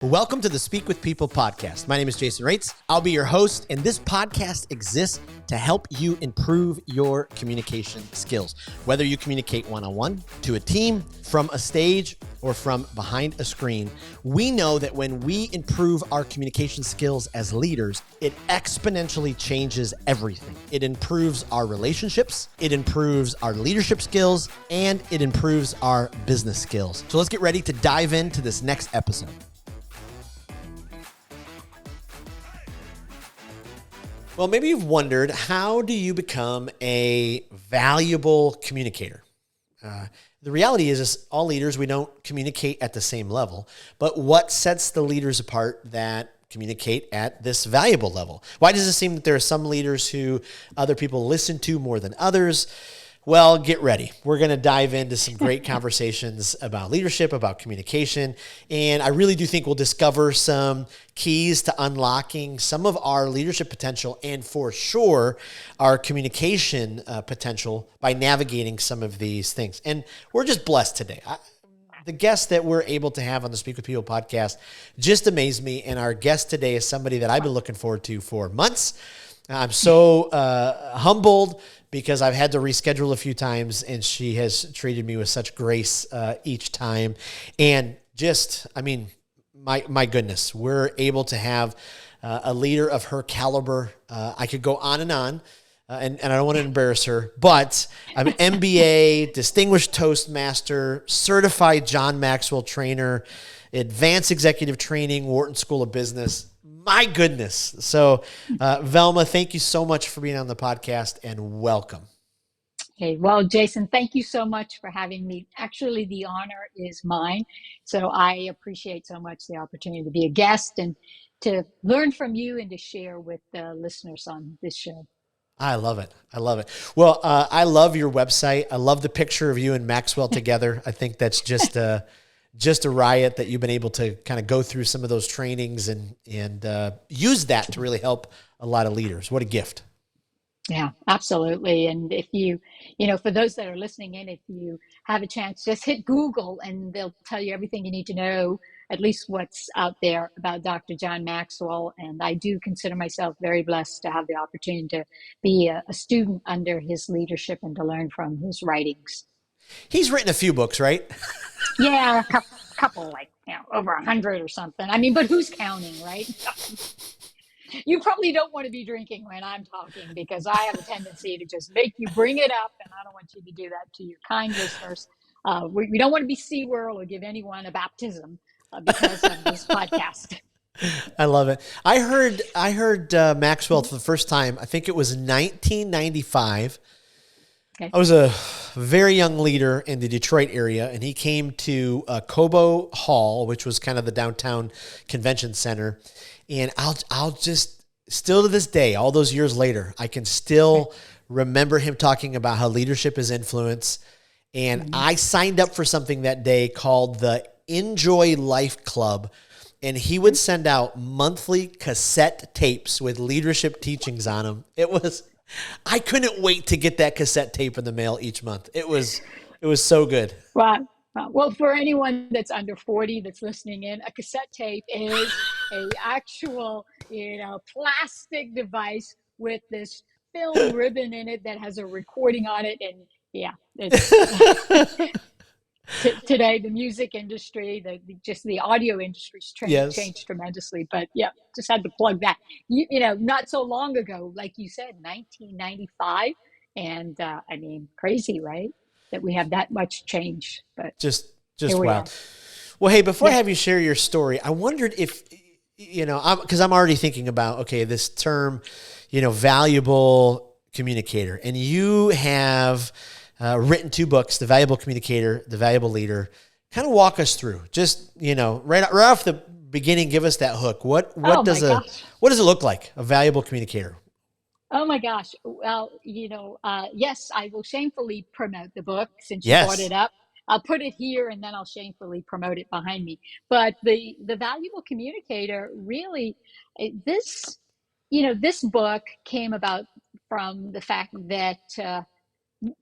Welcome to the Speak with People podcast. My name is Jason Raitz. I'll be your host, and this podcast exists to help you improve your communication skills. Whether you communicate one-on-one, to a team, from a stage, or from behind a screen, we know that when we improve our communication skills as leaders, it exponentially changes everything. It improves our relationships, it improves our leadership skills, and it improves our business skills. So let's get ready to dive into this next episode. Well, maybe you've wondered, how do you become a valuable communicator? The reality is all leaders, we don't communicate at the same level, but what sets the leaders apart that communicate at this valuable level? Why does it seem that there are some leaders who other people listen to more than others? Well, get ready. We're going to dive into some great conversations about leadership, about communication, and I really do think we'll discover some keys to unlocking some of our leadership potential and for sure our communication potential by navigating some of these things. And we're just blessed today. The guests that we're able to have on the Speak with People podcast just amaze me, and our guest today is somebody that I've been looking forward to for months. I'm so humbled because I've had to reschedule a few times, and she has treated me with such grace each time. And just, my goodness, we're able to have a leader of her caliber. I could go on, and I don't want to embarrass her, but I'm an MBA, distinguished Toastmaster, certified John Maxwell trainer, advanced executive training, Wharton School of Business. My goodness. So, Velma, thank you so much for being on the podcast, and welcome. Hey, well, Jason, thank you so much for having me. Actually, the honor is mine. So I appreciate so much the opportunity to be a guest and to learn from you and to share with the listeners on this show. I love it. Well, I love your website. I love the picture of you and Maxwell together. I think that's just a riot that you've been able to kind of go through some of those trainings and use that to really help a lot of leaders. What a gift. Yeah, absolutely. And if you for those that are listening in, if you have a chance, just hit Google and they'll tell you everything you need to know, at least what's out there about Dr. John Maxwell. And I do consider myself very blessed to have the opportunity to be a student under his leadership and to learn from his writings. He's written a few books, right? Yeah, a couple, like, over 100 or something. But who's counting, right? You probably don't want to be drinking when I'm talking because I have a tendency to just make you bring it up, and I don't want you to do that to your kind listeners. We don't want to be SeaWorld or give anyone a baptism because of this podcast. I love it. I heard Maxwell for the first time. I think it was 1995. Okay. I was a very young leader in the Detroit area, and he came to Cobo Hall, which was kind of the downtown convention center. And I'll just, still to this day, all those years later, I can still remember him talking about how leadership is influence. And I signed up for something that day called the Enjoy Life Club. And he would send out monthly cassette tapes with leadership teachings on them. I couldn't wait to get that cassette tape in the mail each month. It was so good. Wow. Well, for anyone that's under 40 that's listening in, a cassette tape is a actual, plastic device with this film ribbon in it that has a recording on it. And yeah, it's, today the music industry, the audio industry's changed tremendously. But yeah, just had to plug that. Not so long ago, like you said, 1995, and crazy, right? That we have that much change, but just wow. Well, hey, before I have you share your story, I wondered if, because I'm already thinking about, okay, this term, valuable communicator, and you have written 2 books, The Valuable Communicator, The Valuable Leader. Kind of walk us through, just, right off the beginning, give us that hook. What does it look like, a valuable communicator? Oh my gosh. Well, yes, I will shamefully promote the book since you brought it up. I'll put it here and then I'll shamefully promote it behind me. But the valuable communicator, really, this book came about from the fact that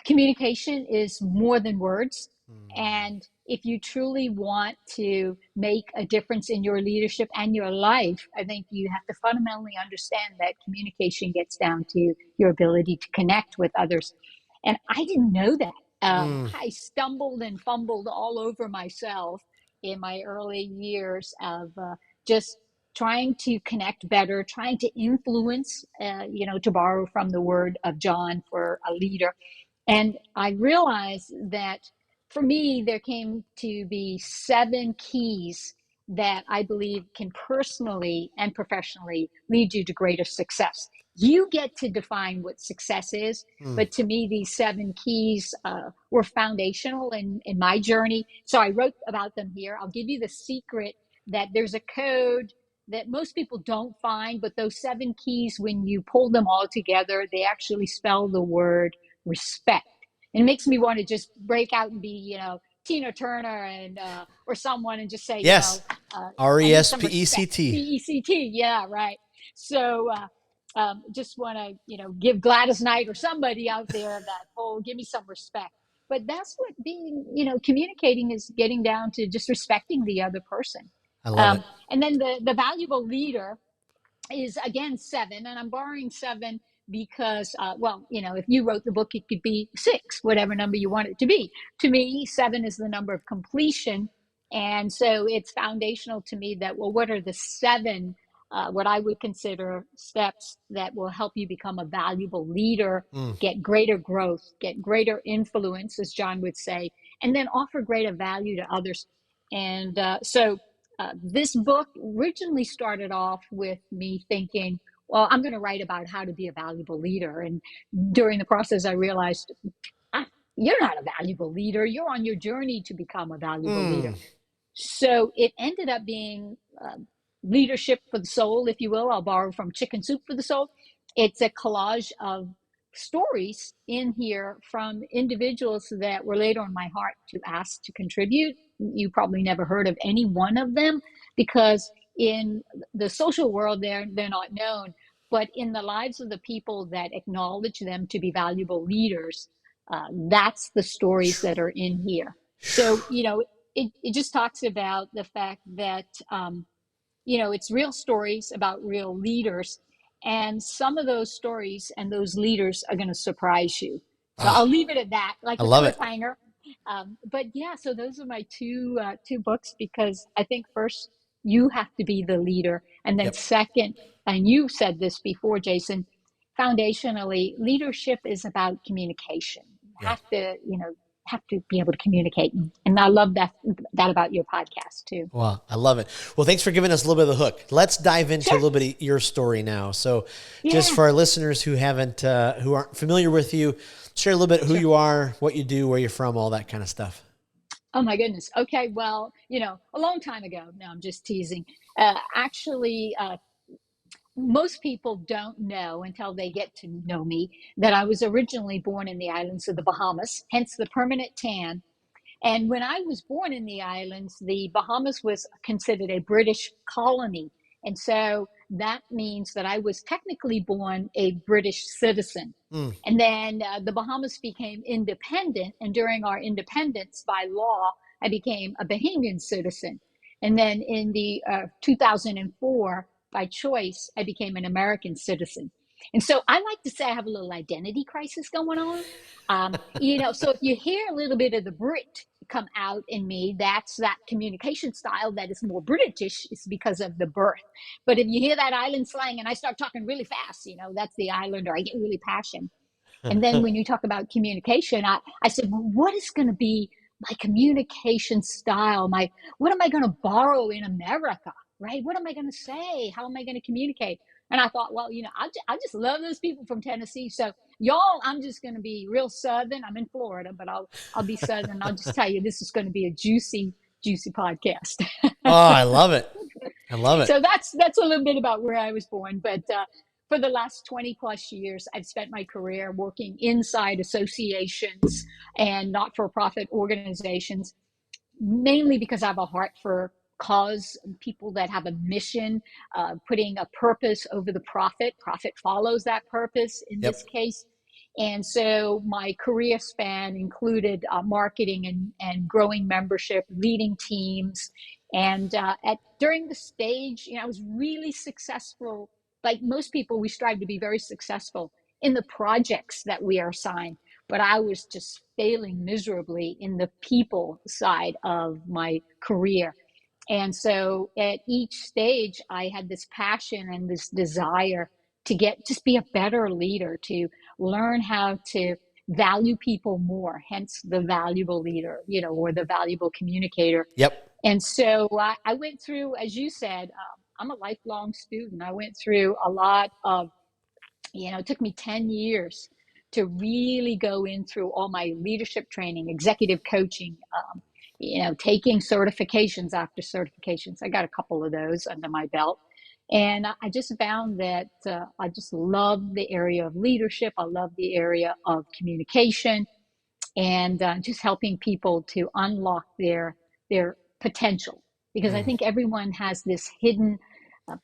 communication is more than words. And if you truly want to make a difference in your leadership and your life, I think you have to fundamentally understand that communication gets down to your ability to connect with others. And I didn't know that. Mm, I stumbled and fumbled all over myself in my early years of just trying to connect better, trying to influence, to borrow from the word of John for a leader. And I realized that for me, there came to be 7 keys that I believe can personally and professionally lead you to greater success. You get to define what success is, mm, but to me, these 7 keys were foundational in my journey. So I wrote about them here. I'll give you the secret that there's a code that most people don't find, but those 7 keys, when you pull them all together, they actually spell the word respect. And it makes me want to just break out and be, Tina Turner and or someone and just say, yes. I need some respect. RESPECT. RESPECT. Yeah, right. So just want to, give Gladys Knight or somebody out there that whole give me some respect. But that's what being, communicating is getting down to just respecting the other person. I love it. And then the valuable leader is again 7, and I'm borrowing 7 because if you wrote the book, it could be 6, whatever number you want it to be. To me, 7 is the number of completion, and so it's foundational to me that, well, what are the 7 what I would consider steps that will help you become a valuable leader, Mm. get greater growth, get greater influence, as John would say, and then offer greater value to others. And this book originally started off with me thinking, well, I'm going to write about how to be a valuable leader. And during the process, I realized, ah, you're not a valuable leader. You're on your journey to become a valuable Mm. leader. So it ended up being leadership for the soul, if you will. I'll borrow from Chicken Soup for the Soul. It's a collage of stories in here from individuals that were laid on my heart to ask to contribute. You probably never heard of any one of them because in the social world, they're not known. But in the lives of the people that acknowledge them to be valuable leaders, that's the stories that are in here. So, it just talks about the fact that it's real stories about real leaders, and some of those stories and those leaders are going to surprise you. So I'll Ah, leave it at that, like I a love it. cliffhanger. But yeah, so those are my two books, because I think first you have to be the leader, and then Yep. second, and you said this before, Jason, foundationally, leadership is about communication. You Yeah. have to be able to communicate, and I love that about your podcast too. Wow, I love it. Well, thanks for giving us a little bit of the hook. Let's dive into a Sure. little bit of your story now. So, just Yeah. for our listeners who aren't familiar with you, share a little bit who Sure. you are, what you do, where you're from, all that kind of stuff. Oh my goodness. Okay. Well, a long time ago. No, I'm just teasing. Actually, most people don't know until they get to know me that I was originally born in the islands of the Bahamas, hence the permanent tan. And when I was born in the islands, the Bahamas was considered a British colony. And so that means that I was technically born a British citizen. Mm. And then the Bahamas became independent. And during our independence, by law, I became a Bahamian citizen. And then in the 2004, by choice, I became an American citizen. And so I like to say I have a little identity crisis going on. So if you hear a little bit of the Brit come out in me, that's that communication style that is more British, is because of the birth. But if you hear that island slang and I start talking really fast, that's the islander. I get really passionate. And then when you talk about communication, I said, well, what is going to be my communication style? What am I going to borrow in America? Right? What am I going to say? How am I going to communicate? And I thought, well, I just love those people from Tennessee. So y'all, I'm just going to be real Southern. I'm in Florida, but I'll be Southern. I'll just tell you, this is going to be a juicy, juicy podcast. Oh, I love it. I love it. So that's a little bit about where I was born. But for the last 20 plus years, I've spent my career working inside associations and not for profit organizations, mainly because I have a heart for cause, people that have a mission, putting a purpose over the profit. Profit follows that purpose in this Yep. case. And so my career span included marketing and growing membership, leading teams. And during the stage, I was really successful. Like most people, we strive to be very successful in the projects that we are assigned. But I was just failing miserably in the people side of my career. And so at each stage, I had this passion and this desire to just be a better leader, to learn how to value people more, hence the valuable leader, or the valuable communicator. Yep. And so I went through, as you said, I'm a lifelong student. I went through a lot of, it took me 10 years to really go in through all my leadership training, executive coaching, taking certifications after certifications. I got a couple of those under my belt. And I just found that I just love the area of leadership. I love the area of communication and just helping people to unlock their potential. Because I Mm. think everyone has this uh,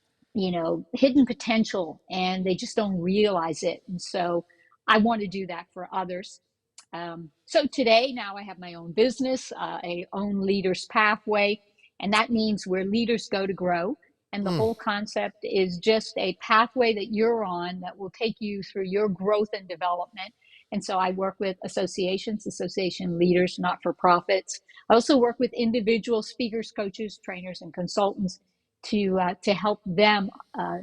hidden potential, and they just don't realize it. And so I want to do that for others. So today, now I have my own business, a own leaders pathway, and that means where leaders go to grow. And the Mm. whole concept is just a pathway that you're on that will take you through your growth and development. And so I work with associations, association leaders, not for profits. I also work with individual speakers, coaches, trainers, and consultants to help them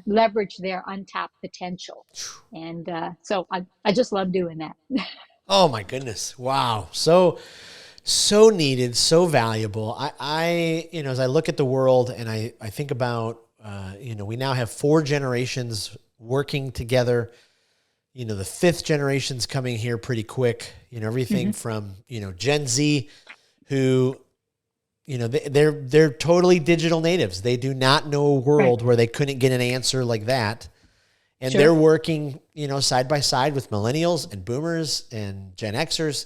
leverage their untapped potential. And so I just love doing that. Oh my goodness. Wow. So needed, so valuable. As I look at the world and I think about, we now have 4 generations working together. The 5th generation's coming here pretty quick. Everything from, Gen Z, who, they're totally digital natives. They do not know a Right. world where they couldn't get an answer like that. And Sure. they're working, side by side with millennials and boomers and Gen Xers.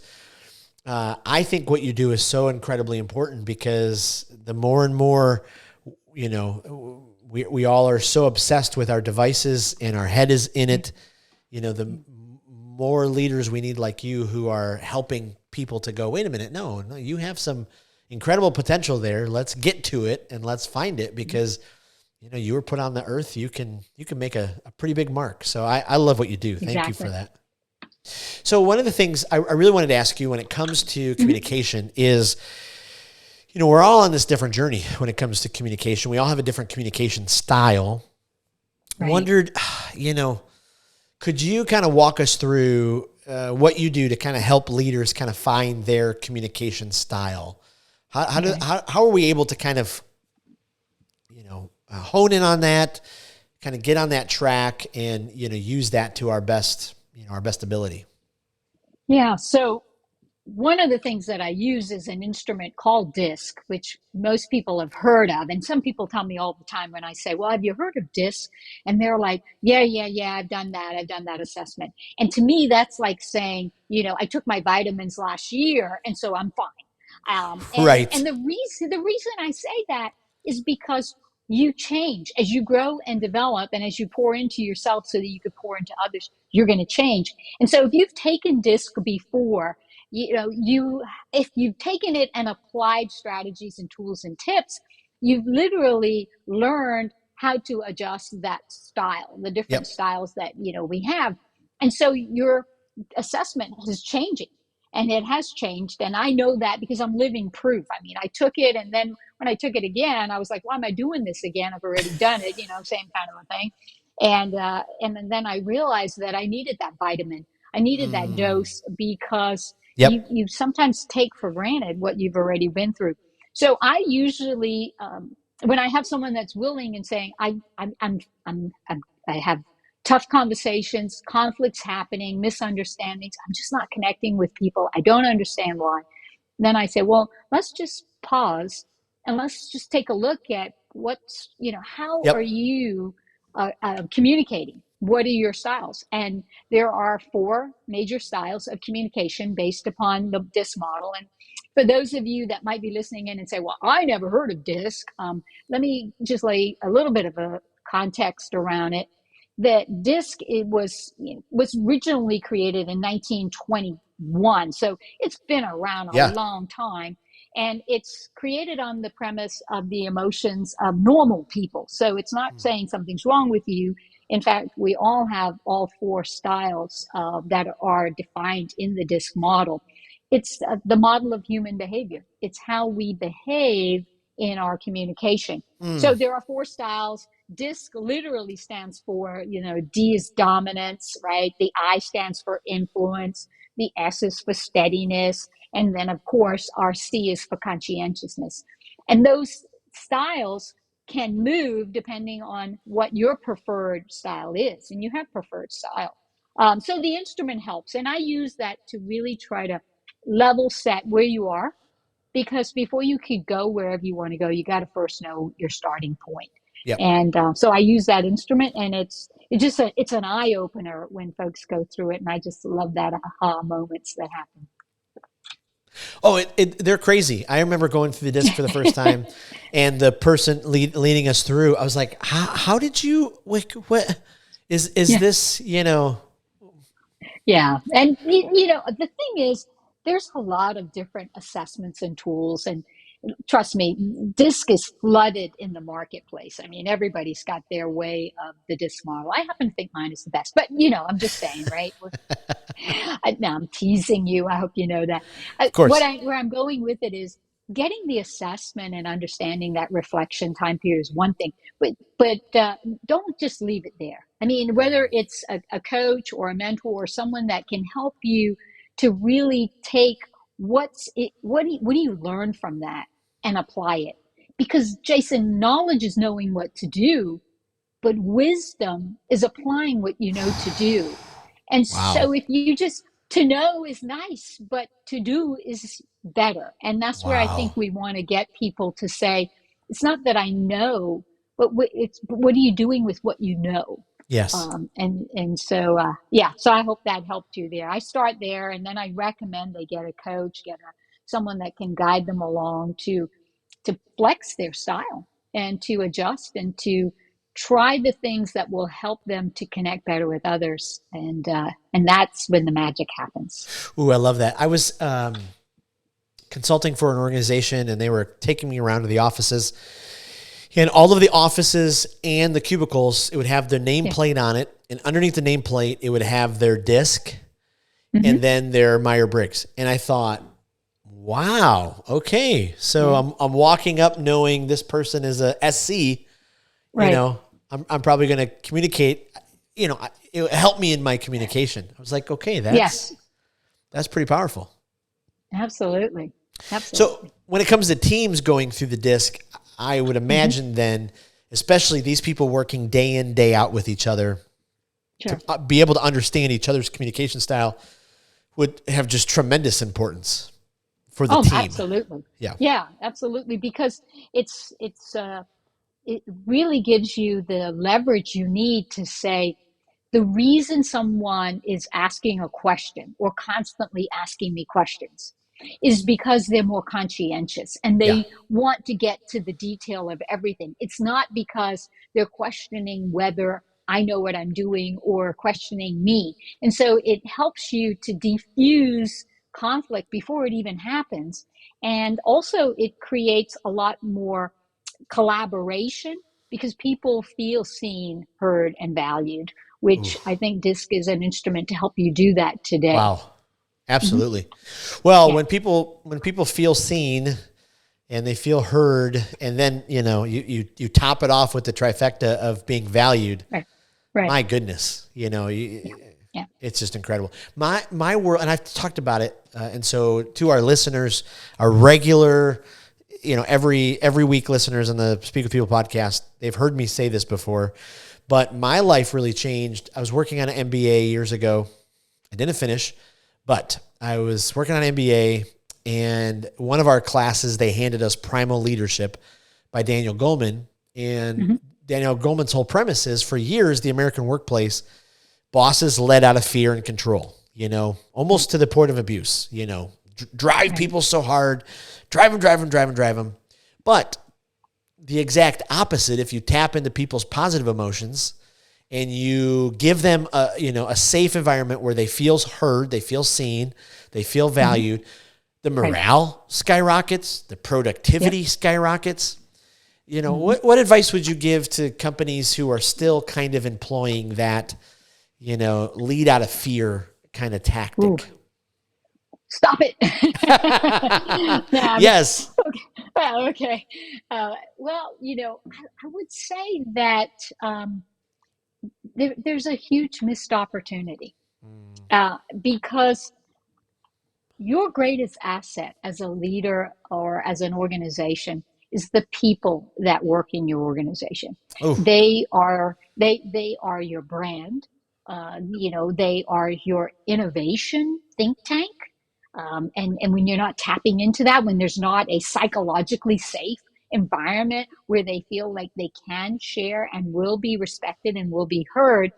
I think what you do is so incredibly important because the more and more, we all are so obsessed with our devices and our head is in it. The more leaders we need like you who are helping people to go, wait a minute, no, you have some incredible potential there. Let's get to it and let's find it because you were put on the earth. You can make a pretty big mark. So I love what you do. Thank you for Exactly. that. So one of the things I really wanted to ask you when it comes to communication is, we're all on this different journey when it comes to communication. We all have a different communication style. Right. Wondered, could you kind of walk us through what you do to kind of help leaders kind of find their communication style? Okay. How are we able to kind of, hone in on that, kind of get on that track and, use that to our best, our best ability? Yeah. So one of the things that I use is an instrument called DISC, which most people have heard of. And some people tell me all the time when I say, well, have you heard of DISC? And they're like, yeah, yeah, yeah, I've done that. I've done that assessment. And to me, that's like saying, I took my vitamins last year and so I'm fine. And Right. the reason I say that is because you change as you grow and develop, and as you pour into yourself so that you could pour into others, you're going to change. And so if you've taken DISC before, you if you've taken it and applied strategies and tools and tips, you've literally learned how to adjust that style, the different Yep. styles that we have. And so your assessment is changing, and it has changed, and I know that because I'm living proof. I mean, I took it, and then when I took it again, I was like, why am I doing this again? I've already done it, same kind of a thing. And then I realized that I needed that vitamin. I needed that Mm. dose because you Yep. you sometimes take for granted what you've already been through. So I usually, when I have someone that's willing and saying, I have tough conversations, conflicts happening, misunderstandings. I'm just not connecting with people. I don't understand why. Then I say, well, let's just pause and let's just take a look at how are Yep. you communicating? What are your styles? And there are 4 major styles of communication based upon the DISC model. And for those of you that might be listening in and say, well, I never heard of DISC, let me just lay a little bit of a context around it. that disc, was originally created in 1921, so it's been around a Yeah. long time, and it's created on the premise of the emotions of normal people. So it's not saying something's wrong with you. In fact, we all have all four styles that are defined in the disc model. It's the model of human behavior. It's how we behave in our communication. So Mm. there are four styles. DISC literally stands for, D is dominance, right? The I stands for influence. The S is for steadiness. And then, of course, our C is for conscientiousness. And those styles can move depending on what your preferred style is. And you have preferred style. So the instrument helps. And I use that to really try to level set where you are, because before you could go wherever you want to go, you got to first know your starting point. Yep. And so I use that instrument, and it's an eye opener when folks go through it, and I just love that aha moments that happen. Oh, they're crazy. I remember going through the disc for the first time, and the person leading us through, I was like, how did you, what is Yeah. this, Yeah. And, the thing is, there's a lot of different assessments and tools. And trust me, disc is flooded in the marketplace. I mean, everybody's got their way of the disc model. I happen to think mine is the best, but I'm just saying, right? Now I'm teasing you. I hope you know that. of course. Where I'm going with it is getting the assessment and understanding that reflection time period is one thing, but don't just leave it there. I mean, whether it's a coach or a mentor or someone that can help you to really take what do you learn from that and apply it. Because Jason, knowledge is knowing what to do, but wisdom is applying what you know to do. And Wow. so if you just, to know is nice, but to do is better. And that's where I think Wow. we want to get people to say, it's not that I know, but what are you doing with what you know? Yes. And so yeah, so I hope that helped you there. I start there, and then I recommend they get a coach, someone that can guide them along to flex their style and to adjust and to try the things that will help them to connect better with others, and that's when the magic happens. Ooh, I love that. I was consulting for an organization, and they were taking me around to the offices, and all of the offices and the cubicles, it would have their Yeah. nameplate on it, and underneath the nameplate, it would have their disc and Mm-hmm. then their Myers-Briggs. And I thought, wow, okay, so Yeah. I'm walking up knowing this person is a SC. Right. I'm probably going to communicate. It helped me in my communication. I was like, okay, Yes. that's pretty powerful. Absolutely. So when it comes to teams going through the disc, I would Mm-hmm. imagine then, especially these people working day in, day out with each other, Sure. to be able to understand each other's communication style would have just tremendous importance for the Oh, team. absolutely. Yeah. Yeah, absolutely. Because it really gives you the leverage you need to say, the reason someone is asking a question or constantly asking me questions is because they're more conscientious and Yeah. they want to get to the detail of everything. It's not because they're questioning whether I know what I'm doing or questioning me. And so it helps you to diffuse conflict before it even happens. And also, it creates a lot more collaboration because people feel seen, heard, and valued, which Oof. I think DISC is an instrument to help you do that today. Wow. Mm-hmm. Absolutely. Well, Yeah. when people feel seen and they feel heard, and then you top it off with the trifecta of being valued. Right. Right. My goodness, Yeah. Yeah. it's just incredible. My world, and I've talked about it, and so to our listeners, our regular, every week listeners on the Speak with People podcast, they've heard me say this before, but my life really changed. I was working on an MBA years ago. I didn't finish, but I was working on an MBA, and one of our classes, they handed us Primal Leadership by Daniel Goleman, and Mm-hmm. Daniel Goleman's whole premise is, for years, the American workplace, bosses led out of fear and control, almost to the point of abuse, drive Right. people so hard, drive them. But the exact opposite, if you tap into people's positive emotions and you give them a safe environment where they feel heard, they feel seen, they feel Mhm. valued, the Right. morale skyrockets, the Yep. productivity skyrockets. Mhm. What advice would you give to companies who are still kind of employing that, lead out of fear kind of Ooh, tactic? stop it. No, Yes. okay. Well, okay. Well, I would say that um, there's a huge missed opportunity Mm. because your greatest asset as a leader or as an organization is the people that work in your organization. Oh, They are your brand. They are your innovation think tank. And when you're not tapping into that, when there's not a psychologically safe environment where they feel like they can share and will be respected and will be heard,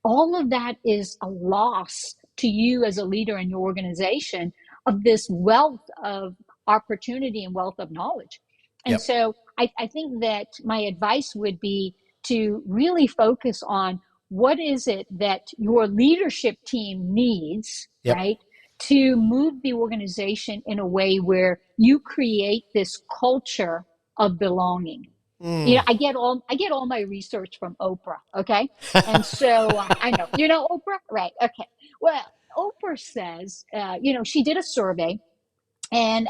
all of that is a loss to you as a leader in your organization of this wealth of opportunity and wealth of knowledge. And yep. so I think that my advice would be to really focus on what is it that your leadership team needs, Yep. right? To move the organization in a way where you create this culture of belonging. Mm. I get all my research from Oprah, okay? And so I know, Oprah, right? Okay. Well, Oprah says, she did a survey, and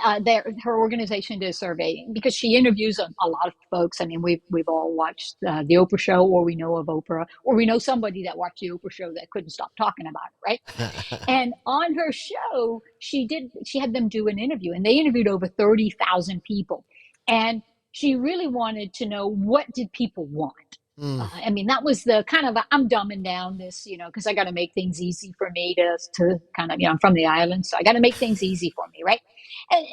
her organization did a survey because she interviews a lot of folks. I mean, we've all watched the Oprah show, or we know of Oprah, or we know somebody that watched the Oprah show that couldn't stop talking about it, right? And on her show, she had them do an interview, and they interviewed over 30,000 people, and she really wanted to know, what did people want. Mm. I mean, that was the kind of, I'm dumbing down this, because I got to make things easy for me to kind of, I'm from the island, so I got to make things easy for me, right?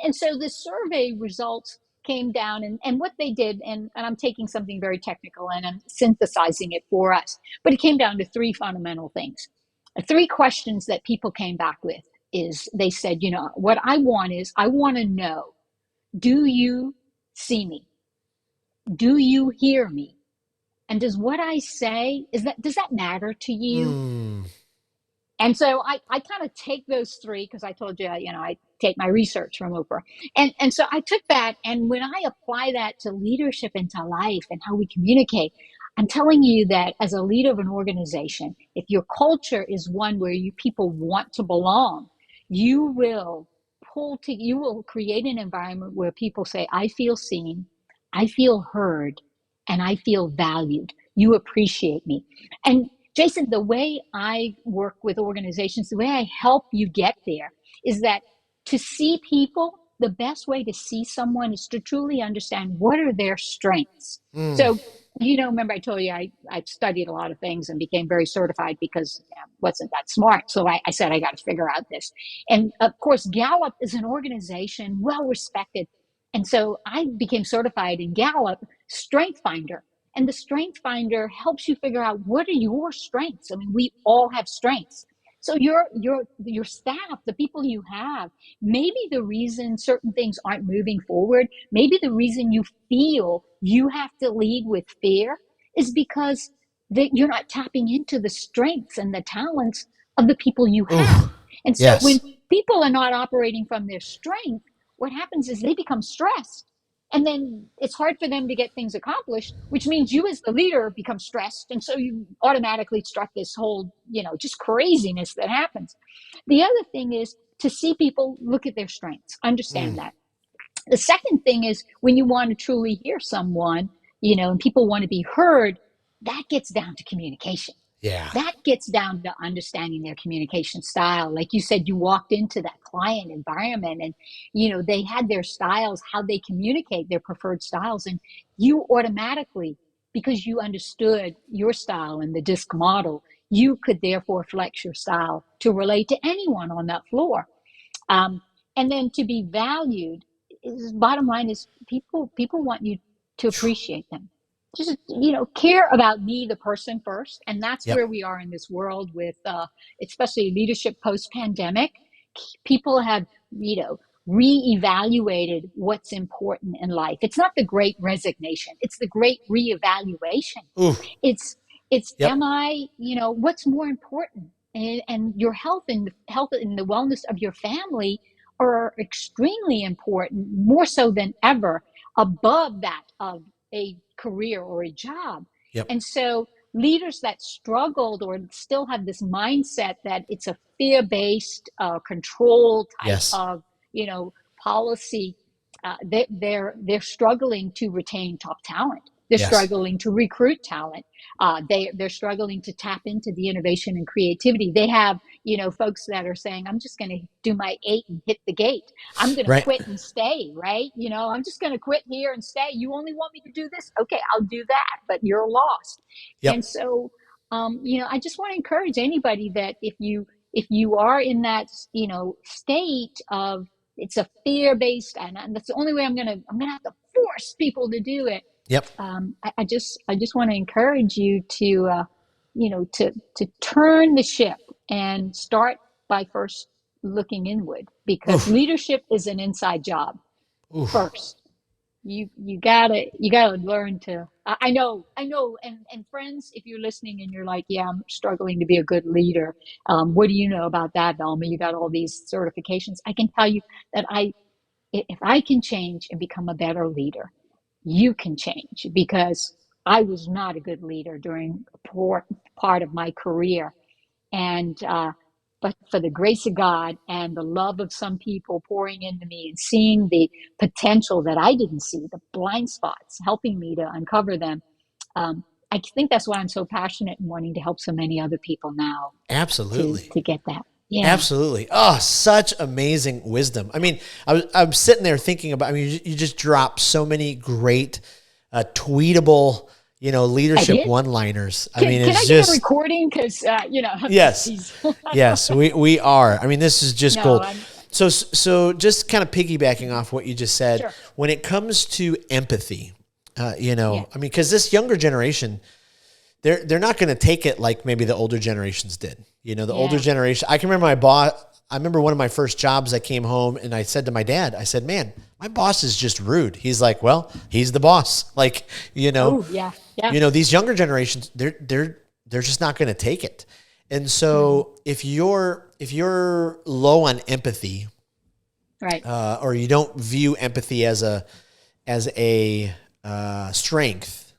And so the survey results came down, and what they did, and I'm taking something very technical and I'm synthesizing it for us, but it came down to three fundamental things. Three questions that people came back with is, they said, what I want is, I want to know, do you see me? Do you hear me? And does what I say, does that matter to you? Mm. And so I kind of take those three, because I told you, I take my research from Oprah. And so I took that, and when I apply that to leadership and to life and how we communicate, I'm telling you that as a leader of an organization, if your culture is one where you people want to belong, you will you will create an environment where people say, I feel seen, I feel heard, and I feel valued. You appreciate me. And Jason, the way I work with organizations, the way I help you get there, is that to see people, the best way to see someone is to truly understand, what are their strengths. Mm. So, remember I told you I studied a lot of things and became very certified because I wasn't that smart. So I said, I got to figure out this. And of course, Gallup is an organization well respected. And so I became certified in Gallup Strength Finder, and the strength finder helps you figure out, what are your strengths. I mean, we all have strengths. So your staff, the people you have, maybe the reason certain things aren't moving forward, maybe the reason you feel you have to lead with fear, is because that you're not tapping into the strengths and the talents of the people you have. Ooh. And so when Yes. people are not operating from their strength, what happens is they become stressed, and then it's hard for them to get things accomplished, which means you as the leader become stressed, and so you automatically start this whole, just craziness that happens. The other thing is to see people, look at their strengths, Mm. understand that. The second thing is, when you want to truly hear someone, and people want to be heard, that gets down to communication. Yeah. That gets down to understanding their communication style. Like you said, you walked into that client environment, and they had their styles, how they communicate, their preferred styles, and you automatically, because you understood your style and the disc model, you could therefore flex your style to relate to anyone on that floor. um, and then to be valued, bottom line is, people want you to appreciate them. Just, care about me, the person, first. And that's Yep. where we are in this world with especially leadership post pandemic. People have, reevaluated what's important in life. It's not the great resignation, it's the great reevaluation. Ooh. it's It's Yep. am I, what's more important? And your health and the wellness of your family are extremely important, more so than ever, above that of a career or a job. Yep. And so leaders that struggled or still have this mindset that it's a fear-based control type Yes. of, policy, they're struggling to retain top talent. They're Yes. struggling to recruit talent. They're struggling to tap into the innovation and creativity. They have, folks that are saying, "I'm just going to do my 8 and hit the gate. I'm going to Right. quit and stay." Right? I'm just going to quit here and stay. You only want me to do this? Okay, I'll do that. But you're lost. And Yep. so, I just want to encourage anybody that if you are in that, state of it's a fear based, and that's the only way I'm gonna have to force people to do it. Yep. I just want to encourage you to to turn the ship and start by first looking inward, because Oof. leadership is an inside job Oof. first. You gotta learn to. I know, and friends, if you're listening and you're like, yeah, I'm struggling to be a good leader. What do you know about that, Velma? You got all these certifications. I can tell you that if I can change and become a better leader, you can change, because I was not a good leader during a poor part of my career. And, but for the grace of God and the love of some people pouring into me and seeing the potential that I didn't see, the blind spots, helping me to uncover them, I think that's why I'm so passionate and wanting to help so many other people now to Absolutely. to get that. Yeah. Absolutely. Oh, such amazing wisdom. I mean, I'm sitting there thinking about, I mean, you just dropped so many great, tweetable, I leadership did. one-liners. I Can mean, can I it's get a just, recording? Because yes, these. yes, we are. I mean, this is just No, gold. I'm So just kind of piggybacking off what you just said, sure. when it comes to empathy, Yeah. I mean, because this younger generation, they're not going to take it like maybe the older generations did. The older Yeah. generation. I can remember my boss. I remember one of my first jobs. I came home and I said to my dad, I said, "Man, my boss is just rude." He's like, "Well, he's the boss." Like, Oh, yeah. Yeah. these younger generations, they're just not going to take it. And Hmm. so if you're low on empathy, Right. or you don't view empathy as a strength,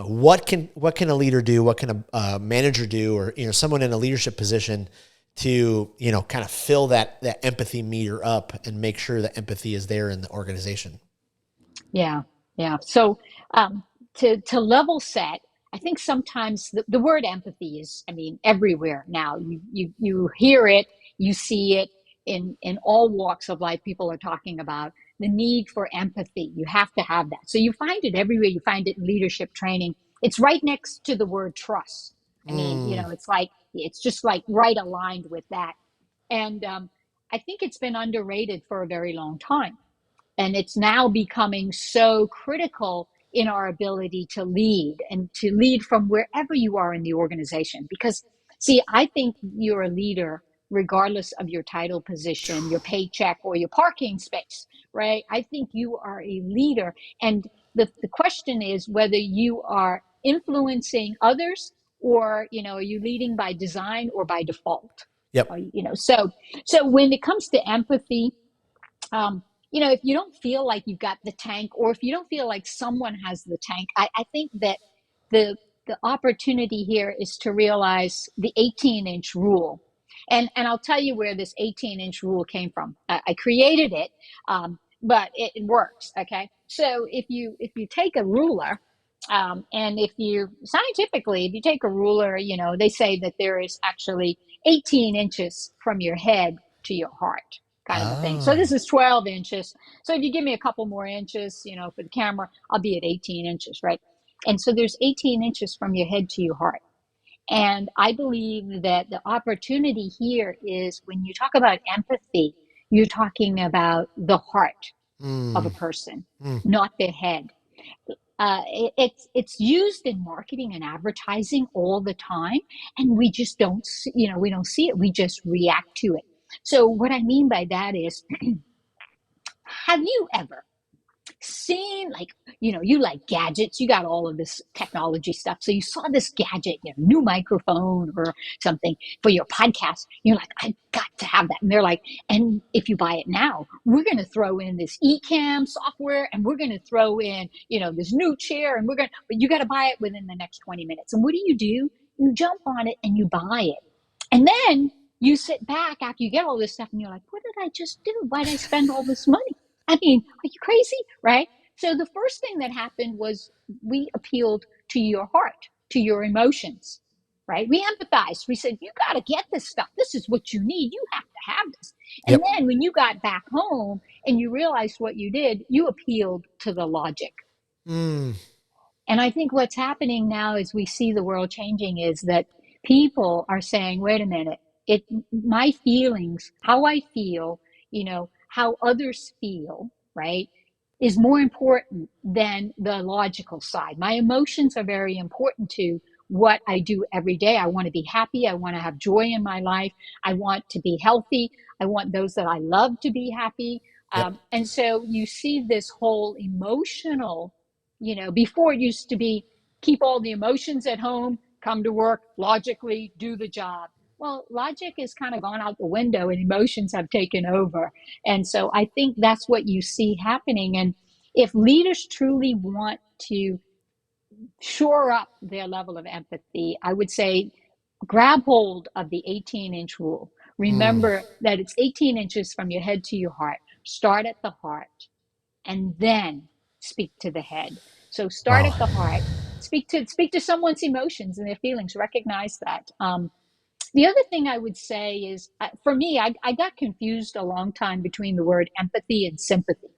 what can a leader do? What can a manager do, or someone in a leadership position to kind of fill that empathy meter up and make sure that empathy is there in the organization? Yeah, yeah. So, to level set, I think sometimes the word empathy is, I mean, everywhere now. You hear it, you see it in all walks of life. People are talking about the need for empathy. You have to have that. So you find it everywhere. You find it in leadership training. It's right next to the word trust. I mean, Mm, it's just like right aligned with that. And I think it's been underrated for a very long time, and it's now becoming so critical in our ability to lead, and to lead from wherever you are in the organization. Because, see, I think you're a leader regardless of your title, position, your paycheck, or your parking space, right? I think you are a leader. And the question is whether you are influencing others, or, are you leading by design or by default? yep. So when it comes to empathy, um, if you don't feel like you've got the tank, or if you don't feel like someone has the tank, I think that the the opportunity here is to realize the 18-inch rule. And I'll tell you where this 18-inch rule came from. I created it, but it works. Okay, so if you take a ruler, and if you scientifically, if you take a ruler, they say that there is actually 18 inches from your head to your heart, kind of a thing. So this Oh, is 12 inches. So if you give me a couple more inches, for the camera, I'll be at 18 inches, right? And so there's 18 inches from your head to your heart. And I believe that the opportunity here is, when you talk about empathy, you're talking about the heart of a mm, person, mm. not their head. It's used in marketing and advertising all the time, and we just don't we don't see it. We just react to it. So what I mean by that is, have you ever seen, like, you like gadgets, you got all of this technology stuff. So you saw this gadget, new microphone or something for your podcast. You're like, I got to have that. And they're like, and if you buy it now, we're going to throw in this eCam software, and we're going to throw in, this new chair, and but you got to buy it within the next 20 minutes. And what do? You jump on it and you buy it. And then you sit back after you get all this stuff and you're like, what did I just do? Why did I spend all this money? I mean, are you crazy? Right? So the first thing that happened was we appealed to your heart, to your emotions, right? We empathized. We said, you got to get this stuff. This is what you need. You have to have this. And Yep. then when you got back home and you realized what you did, you appealed to the logic. Mm. And I think what's happening now as we see the world changing is that people are saying, wait a minute, my feelings, how I feel, how others feel, right, is more important than the logical side. My emotions are very important to what I do every day. I want to be happy. I want to have joy in my life. I want to be healthy. I want those that I love to be happy. Yep. And so you see this whole emotional, before it used to be keep all the emotions at home, come to work, logically do the job. Well, logic has kind of gone out the window and emotions have taken over. And so I think that's what you see happening. And if leaders truly want to shore up their level of empathy, I would say grab hold of the 18-inch rule. Mm. Remember that it's 18 inches from your head to your heart. Start at the heart and then speak to the head. So start at Oh. the heart, speak to someone's emotions and their feelings, recognize that. The other thing I would say is, for me, I got confused a long time between the word empathy and sympathy.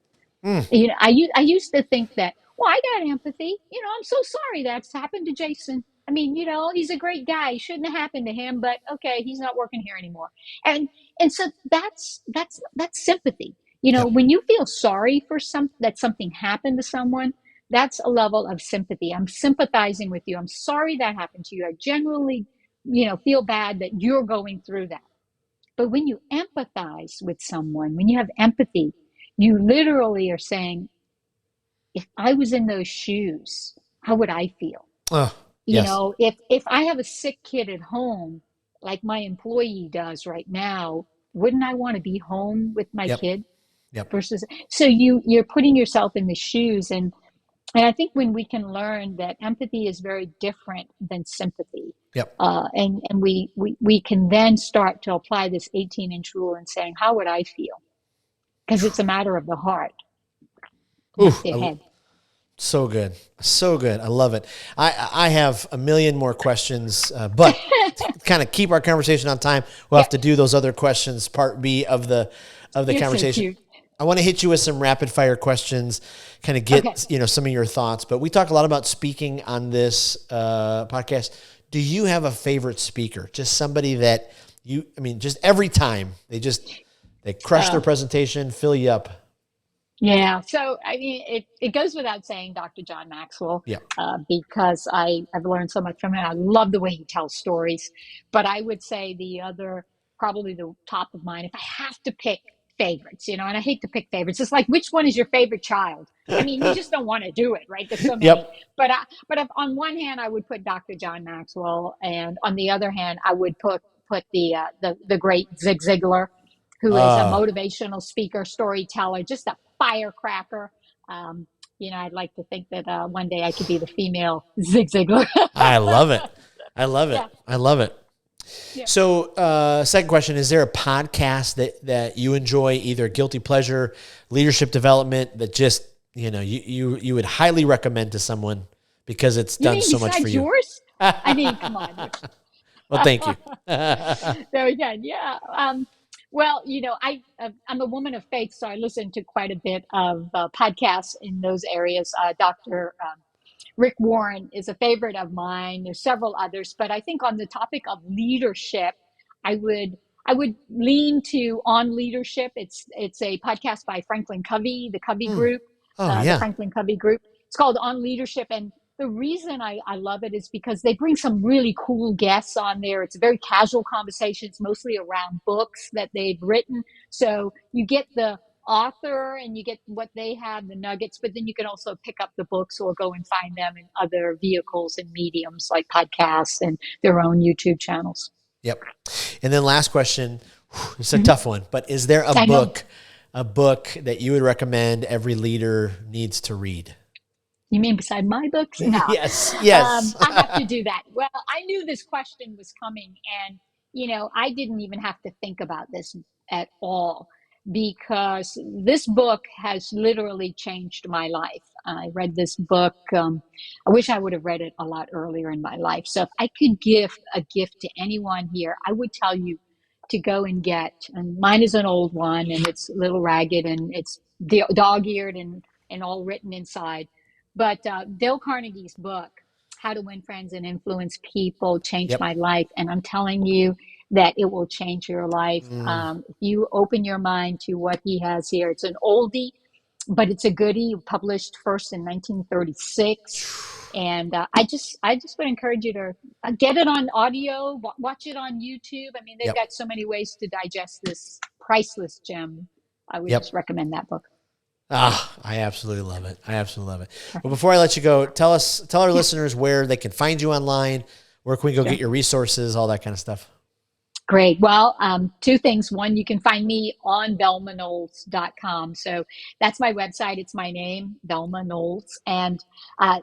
Mm. I used to think that, well, I got empathy. I'm so sorry that's happened to Jason. I mean, he's a great guy. It shouldn't have happened to him, but okay, he's not working here anymore. And and so that's sympathy. Yep. When you feel sorry for that something happened to someone, that's a level of sympathy. I'm sympathizing with you. I'm sorry that happened to you. I genuinely, feel bad that you're going through that. But when you empathize with someone, when you have empathy, you literally are saying, if I was in those shoes, how would I feel? Oh, yes. If I have a sick kid at home, like my employee does right now, wouldn't I want to be home with my Yep. kid Yep. versus so you're putting yourself in the shoes. And I think when we can learn that empathy is very different than sympathy, Yep. and we can then start to apply this 18-inch rule and saying, how would I feel? Because it's a matter of the heart, not the Ooh, head. so good. So good. I love it. I have a million more questions, but to kind of keep our conversation on time, we'll have Yeah, to do those other questions, part B of the you're so conversation. cute. I want to hit you with some rapid fire questions, kind of Okay. get, some of your thoughts, but we talk a lot about speaking on this podcast. Do you have a favorite speaker? Just somebody that just every time they crush their Uh, presentation, fill you up. Yeah, so I mean, it goes without saying, Dr. John Maxwell, Yeah. because I've learned so much from him. I love the way he tells stories. But I would say the other, probably the top of mine, if I have to pick favorites, and I hate to pick favorites. It's like, which one is your favorite child? I mean, you just don't want to do it, right? There's so many. Yep. But if on one hand, I would put Dr. John Maxwell, and on the other hand, I would put the great Zig Ziglar, who is a Uh, motivational speaker, storyteller, just a firecracker. Um, I'd like to think that one day I could be the female Zig Ziglar. I love it. I love it. Yeah, I love it. yeah. So, second question: is there a podcast that you enjoy, either guilty pleasure, leadership development, that just you would highly recommend to someone because it's You done mean so much for besides you? yours? I mean, come on. Well, thank you. Very good. Yeah. Well, I'm a woman of faith, so I listen to quite a bit of podcasts in those areas. Dr. Rick Warren is a favorite of mine. There's several others, but I think on the topic of leadership, I would I would lean to On Leadership. It's a podcast by Franklin Covey, Hmm. Oh The yeah. Franklin Covey Group. It's called On Leadership, and the reason I love it is because they bring some really cool guests on there. It's a very casual conversation. It's mostly around books that they've written, so you get the author and you get what they have, the nuggets, but then you can also pick up the books or go and find them in other vehicles and mediums like podcasts and their own YouTube channels. Yep. And then last question, it's a Mm-hmm. tough one, but is there I know. a book that you would recommend every leader needs to read? You mean beside my books? No. Yes. Yes. I have to do that. Well, I knew this question was coming, and I didn't even have to think about this at all because this book has literally changed my life. I read this book. I wish I would have read it a lot earlier in my life. So if I could give a gift to anyone here, I would tell you to go and get, and mine is an old one, and it's a little ragged, and it's dog-eared and all written inside. But Dale Carnegie's book, How to Win Friends and Influence People, changed Yep. my life. And I'm telling you that it will change your life. If you open your mind to what he has here, it's an oldie, but it's a goodie, published first in 1936. And I just would encourage you to get it on audio, watch it on YouTube. I mean, they've Yep. got so many ways to digest this priceless gem. I would Yep. just recommend that book. I absolutely love it. I absolutely love it. Well, before I let you go, tell our listeners where they can find you online. Where can we go get your resources, all that kind of stuff? Great. Well, two things. One, you can find me on velmaknowles.com. So that's my website. It's my name, Velma Knowles. And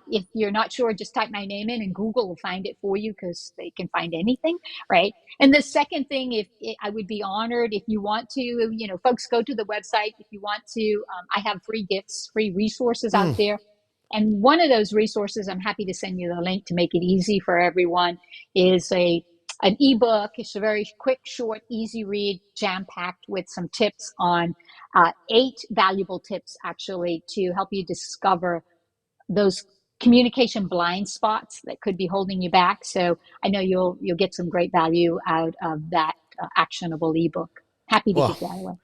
if you're not sure, just type my name in and Google will find it for you because they can find anything, right? And the second thing, I would be honored if you want to, folks, go to the website. If you want to, I have free gifts, free resources out there. And one of those resources, I'm happy to send you the link to make it easy for everyone, is an ebook. It's a very quick, short, easy read, jam-packed with some tips on 8 valuable tips, actually, to help you discover those communication blind spots that could be holding you back. So I know you'll get some great value out of that actionable ebook. Happy to Well, give that away.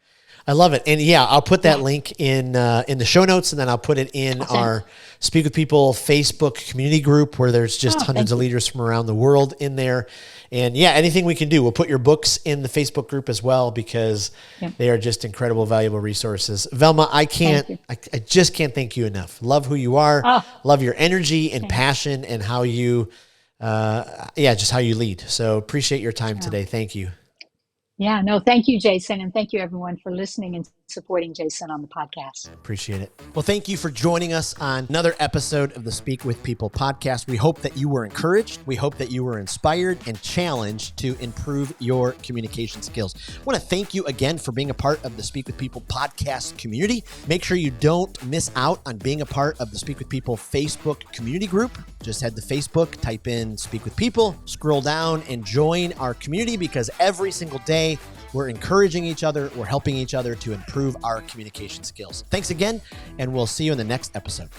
I love it. And yeah, I'll put that link in the show notes, and then I'll put it in Awesome. our Speak with People Facebook community group where there's just hundreds of leaders from around the world in there. And yeah, anything we can do. We'll put your books in the Facebook group as well because they are just incredible, valuable resources. Velma, I just can't thank you enough. Love who you are. Love your energy and passion and how you, just how you lead. So appreciate your time today. Thank you. Yeah, no, thank you, Jason. And thank you, everyone, for listening and supporting Jason on the podcast. Appreciate it. Well, thank you for joining us on another episode of the Speak with People podcast. We hope that you were encouraged. We hope that you were inspired and challenged to improve your communication skills. I want to thank you again for being a part of the Speak with People podcast community. Make sure you don't miss out on being a part of the Speak with People Facebook community group. Just head to Facebook, type in Speak with People, scroll down and join our community because every single day we're encouraging each other, we're helping each other to improve our communication skills. Thanks again, and we'll see you in the next episode.